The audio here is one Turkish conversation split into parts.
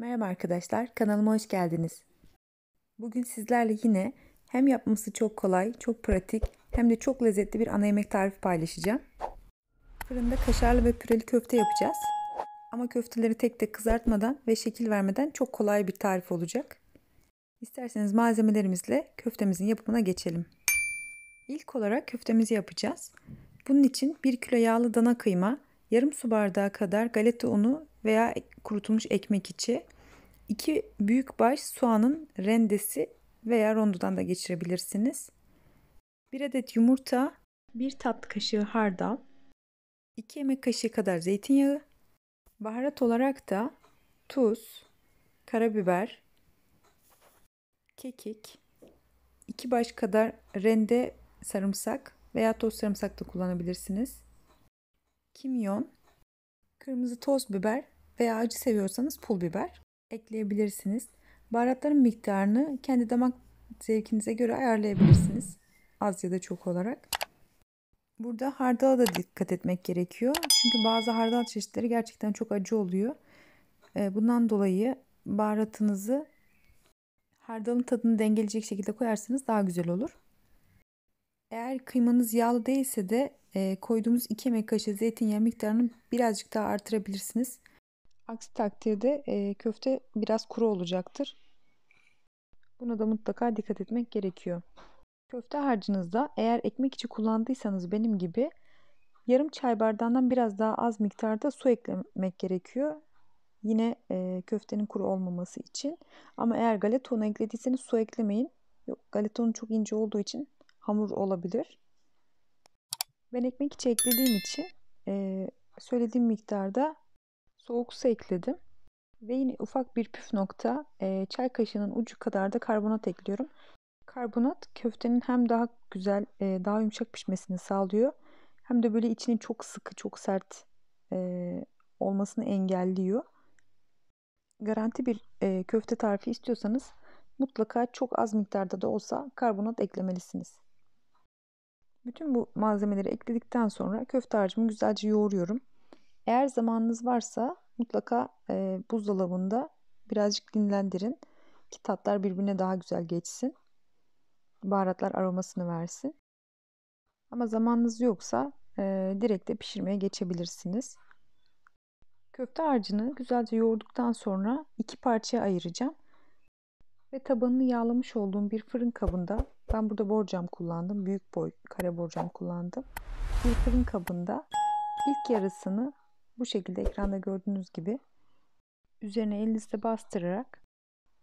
Merhaba arkadaşlar, kanalıma hoş geldiniz. Bugün sizlerle yine hem yapması çok kolay, çok pratik hem de çok lezzetli bir ana yemek tarifi paylaşacağım. Fırında kaşarlı ve püreli köfte yapacağız. Ama köfteleri tek tek kızartmadan ve şekil vermeden çok kolay bir tarif olacak. İsterseniz malzemelerimizle köftemizin yapımına geçelim. İlk olarak köftemizi yapacağız. Bunun için 1 kilo yağlı dana kıyma, yarım su bardağı kadar galeta unu veya kurutulmuş ekmek içi, 2 büyükbaş soğanın rendesi veya rondodan da geçirebilirsiniz. 1 adet yumurta, 1 tatlı kaşığı hardal, 2 yemek kaşığı kadar zeytinyağı, baharat olarak da tuz, karabiber, kekik, 2 baş kadar rende sarımsak veya toz sarımsak da kullanabilirsiniz. Kimyon, kırmızı toz biber veya acı seviyorsanız pul biber ekleyebilirsiniz. Baharatların miktarını kendi damak zevkinize göre ayarlayabilirsiniz. Az ya da çok olarak. Burada hardala da dikkat etmek gerekiyor. Çünkü bazı hardal çeşitleri gerçekten çok acı oluyor. Bundan dolayı baharatınızı hardalın tadını dengeleyecek şekilde koyarsanız daha güzel olur. Eğer kıymanız yağlı değilse de koyduğumuz 2 yemek kaşığı zeytinyağı miktarını birazcık daha artırabilirsiniz. Aksi takdirde köfte biraz kuru olacaktır. Buna da mutlaka dikkat etmek gerekiyor. Köfte harcınızda eğer ekmek içi kullandıysanız benim gibi yarım çay bardağından biraz daha az miktarda su eklemek gerekiyor. Yine köftenin kuru olmaması için. Ama eğer galeta unu eklediyseniz su eklemeyin. Yok, galeta unu çok ince olduğu için hamur olabilir. Ben ekmek içi eklediğim için söylediğim miktarda soğuk su ekledim. Ve yine ufak bir püf nokta, çay kaşığının ucu kadar da karbonat ekliyorum. Karbonat köftenin hem daha güzel, daha yumuşak pişmesini sağlıyor. Hem de böyle içinin çok sıkı, çok sert olmasını engelliyor. Garanti bir köfte tarifi istiyorsanız mutlaka çok az miktarda da olsa karbonat eklemelisiniz. Bütün bu malzemeleri ekledikten sonra köfte harcımı güzelce yoğuruyorum. Eğer zamanınız varsa mutlaka buzdolabında birazcık dinlendirin ki tatlar birbirine daha güzel geçsin. Baharatlar aromasını versin. Ama zamanınız yoksa direkt de pişirmeye geçebilirsiniz. Köfte harcını güzelce yoğurduktan sonra 2 parçaya ayıracağım. Ve tabanını yağlamış olduğum bir fırın kabında, ben burada borcam kullandım. Büyük boy kare borcam kullandım. Bir fırın kabında ilk yarısını bu şekilde ekranda gördüğünüz gibi üzerine elinizle bastırarak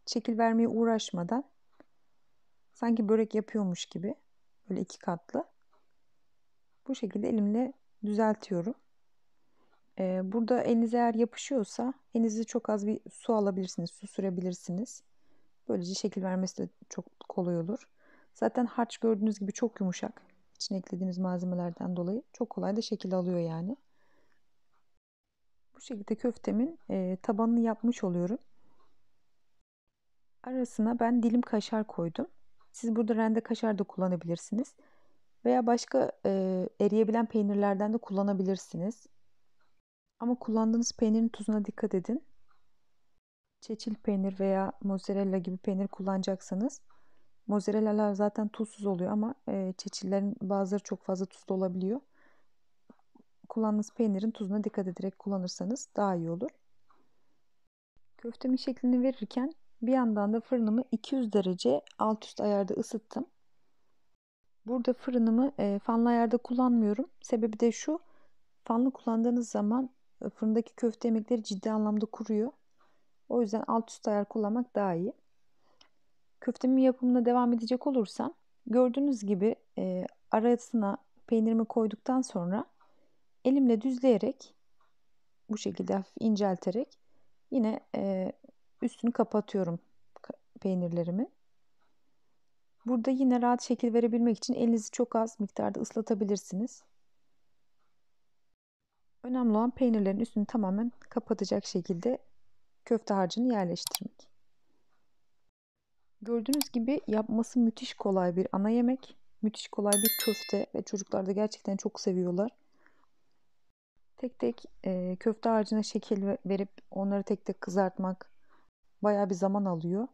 şekil vermeye uğraşmadan sanki börek yapıyormuş gibi böyle 2 katlı bu şekilde elimle düzeltiyorum. Burada elinize eğer yapışıyorsa elinize çok az bir su alabilirsiniz, su sürebilirsiniz. Böylece şekil vermesi de çok kolay olur. Zaten harç gördüğünüz gibi çok yumuşak. İçine eklediğimiz malzemelerden dolayı çok kolay da şekil alıyor yani. Bu şekilde köftemin tabanını yapmış oluyorum. Arasına ben dilim kaşar koydum. Siz burada rende kaşar da kullanabilirsiniz. Veya başka eriyebilen peynirlerden de kullanabilirsiniz. Ama kullandığınız peynirin tuzuna dikkat edin. Çeçil peynir veya mozzarella gibi peynir kullanacaksanız mozzarellalar zaten tuzsuz oluyor ama çeçillerin bazıları çok fazla tuzlu olabiliyor. Kullandığınız peynirin tuzuna dikkat ederek kullanırsanız daha iyi olur. Köftemin şeklini verirken bir yandan da fırınımı 200 derece alt üst ayarda ısıttım. Burada fırınımı fanlı ayarda kullanmıyorum. Sebebi de şu: fanlı kullandığınız zaman fırındaki köfte yemekleri ciddi anlamda kuruyor. O yüzden alt üst ayar kullanmak daha iyi. Köftemin yapımına devam edecek olursam gördüğünüz gibi arasına peynirimi koyduktan sonra elimle düzleyerek bu şekilde hafif incelterek yine üstünü kapatıyorum peynirlerimi. Burada yine rahat şekil verebilmek için elinizi çok az miktarda ıslatabilirsiniz. Önemli olan peynirlerin üstünü tamamen kapatacak şekilde köfte harcını yerleştirmek. Gördüğünüz gibi yapması müthiş kolay bir ana yemek. Müthiş kolay bir köfte ve çocuklar da gerçekten çok seviyorlar. Tek tek köfte harcına şekil verip onları tek tek kızartmak, bayağı bir zaman alıyor.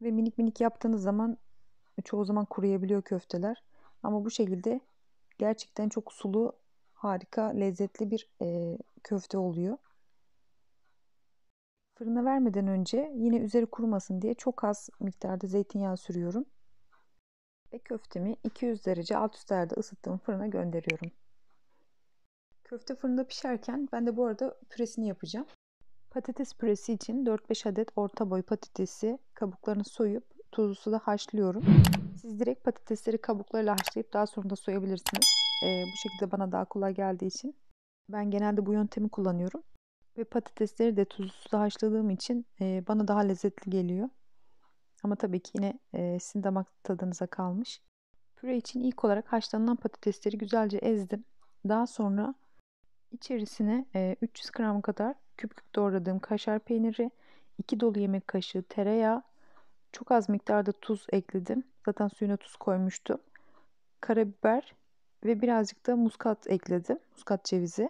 Ve minik minik yaptığınız zaman çoğu zaman kuruyabiliyor köfteler. Ama bu şekilde gerçekten çok sulu, harika, lezzetli bir köfte oluyor. Fırına vermeden önce yine üzeri kurumasın diye çok az miktarda zeytinyağı sürüyorum. Ve köftemi 200 derece alt üst ayarda ısıttığım fırına gönderiyorum. Köfte fırında pişerken ben de bu arada püresini yapacağım. Patates püresi için 4-5 adet orta boy patatesi kabuklarını soyup tuzlu suda haşlıyorum. Siz direkt patatesleri kabuklarıyla haşlayıp daha sonra da soyabilirsiniz. Bu şekilde bana daha kolay geldiği için ben genelde bu yöntemi kullanıyorum. Ve patatesleri de tuzlu suda haşladığım için bana daha lezzetli geliyor. Ama tabii ki yine sizin damak tadınıza kalmış. Püre için ilk olarak haşlanan patatesleri güzelce ezdim. Daha sonra içerisine 300 gram kadar küp küp doğradığım kaşar peyniri, 2 dolu yemek kaşığı tereyağı, çok az miktarda tuz ekledim. Zaten suyuna tuz koymuştum. Karabiber ve birazcık da muskat ekledim. Muskat cevizi.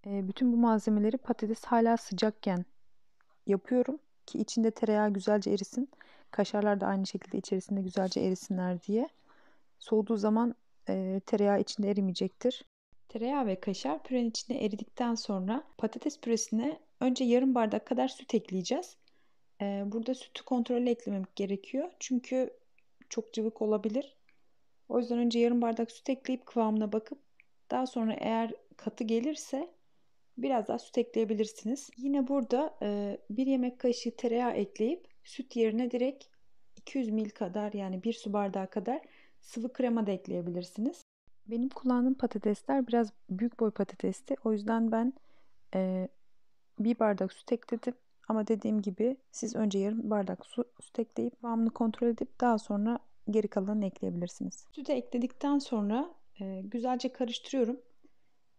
Bütün bu malzemeleri patates hala sıcakken yapıyorum ki içinde tereyağı güzelce erisin. Kaşarlar da aynı şekilde içerisinde güzelce erisinler diye. Soğuduğu zaman tereyağı içinde erimeyecektir. Tereyağı ve kaşar pürenin içinde eridikten sonra patates püresine önce yarım bardak kadar süt ekleyeceğiz. Burada sütü kontrollü eklemek gerekiyor. Çünkü çok cıvık olabilir. O yüzden önce yarım bardak süt ekleyip kıvamına bakıp daha sonra eğer katı gelirse biraz daha süt ekleyebilirsiniz. Yine burada 1 yemek kaşığı tereyağı ekleyip süt yerine direkt 200 ml kadar yani 1 su bardağı kadar sıvı krema da ekleyebilirsiniz. Benim kullandığım patatesler biraz büyük boy patatesti. O yüzden ben 1 bardak süt ekledim. Ama dediğim gibi siz önce yarım bardak süt ekleyip kıvamını kontrol edip daha sonra geri kalanını ekleyebilirsiniz. Sütü ekledikten sonra güzelce karıştırıyorum.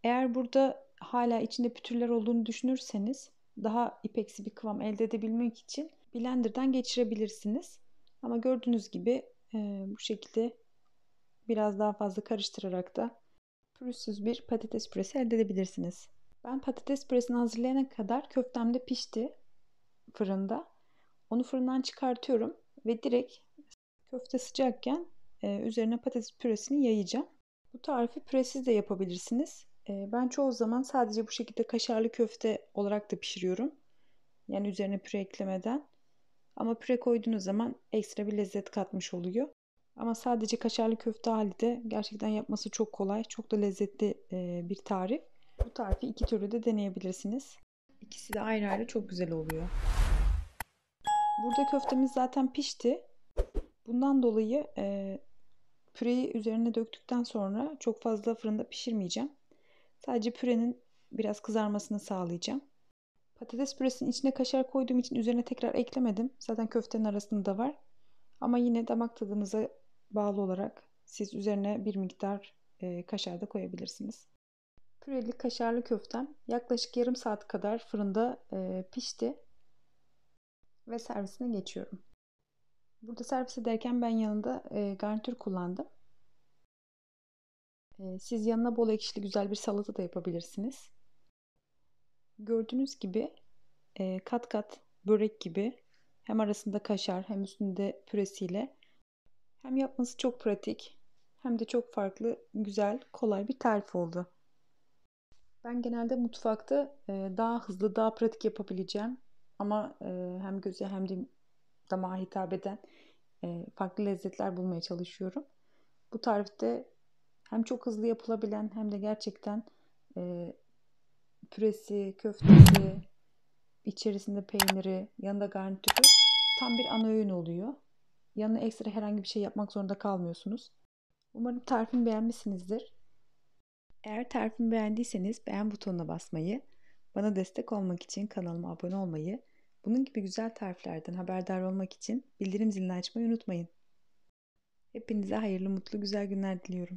Eğer burada hala içinde pütürler olduğunu düşünürseniz daha ipeksi bir kıvam elde edebilmek için blenderdan geçirebilirsiniz. Ama gördüğünüz gibi bu şekilde biraz daha fazla karıştırarak da pürüzsüz bir patates püresi elde edebilirsiniz. Ben patates püresini hazırlayana kadar köftem de pişti fırında. Onu fırından çıkartıyorum ve direkt köfte sıcakken üzerine patates püresini yayacağım. Bu tarifi püresiz de yapabilirsiniz. Ben çoğu zaman sadece bu şekilde kaşarlı köfte olarak da pişiriyorum. Yani üzerine püre eklemeden. Ama püre koyduğunuz zaman ekstra bir lezzet katmış oluyor. Ama sadece kaşarlı köfte hali de gerçekten yapması çok kolay. Çok da lezzetli bir tarif. Bu tarifi iki türlü de deneyebilirsiniz. İkisi de ayrı ayrı çok güzel oluyor. Burada köftemiz zaten pişti. Bundan dolayı püreyi üzerine döktükten sonra çok fazla fırında pişirmeyeceğim. Sadece pürenin biraz kızarmasını sağlayacağım. Patates püresinin içine kaşar koyduğum için üzerine tekrar eklemedim. Zaten köftenin arasında da var. Ama yine damak tadınıza bağlı olarak siz üzerine bir miktar kaşar da koyabilirsiniz. Püreli kaşarlı köftem yaklaşık yarım saat kadar fırında pişti ve servisine geçiyorum. Burada servis ederken ben yanında garnitür kullandım. Siz yanına bol ekşili güzel bir salata da yapabilirsiniz. Gördüğünüz gibi kat kat börek gibi hem arasında kaşar hem üstünde püresiyle hem yapması çok pratik hem de çok farklı, güzel, kolay bir tarif oldu. Ben genelde mutfakta daha hızlı, daha pratik yapabileceğim ama hem göze hem de damağa hitap eden farklı lezzetler bulmaya çalışıyorum. Bu tarifte hem çok hızlı yapılabilen hem de gerçekten e, püresi, köftesi, içerisinde peyniri, yanında garnitürü tam bir ana öğün oluyor. Yanına ekstra herhangi bir şey yapmak zorunda kalmıyorsunuz. Umarım tarifimi beğenmişsinizdir. Eğer tarifimi beğendiyseniz beğen butonuna basmayı, bana destek olmak için kanalıma abone olmayı, bunun gibi güzel tariflerden haberdar olmak için bildirim zilini açmayı unutmayın. Hepinize hayırlı, mutlu, güzel günler diliyorum.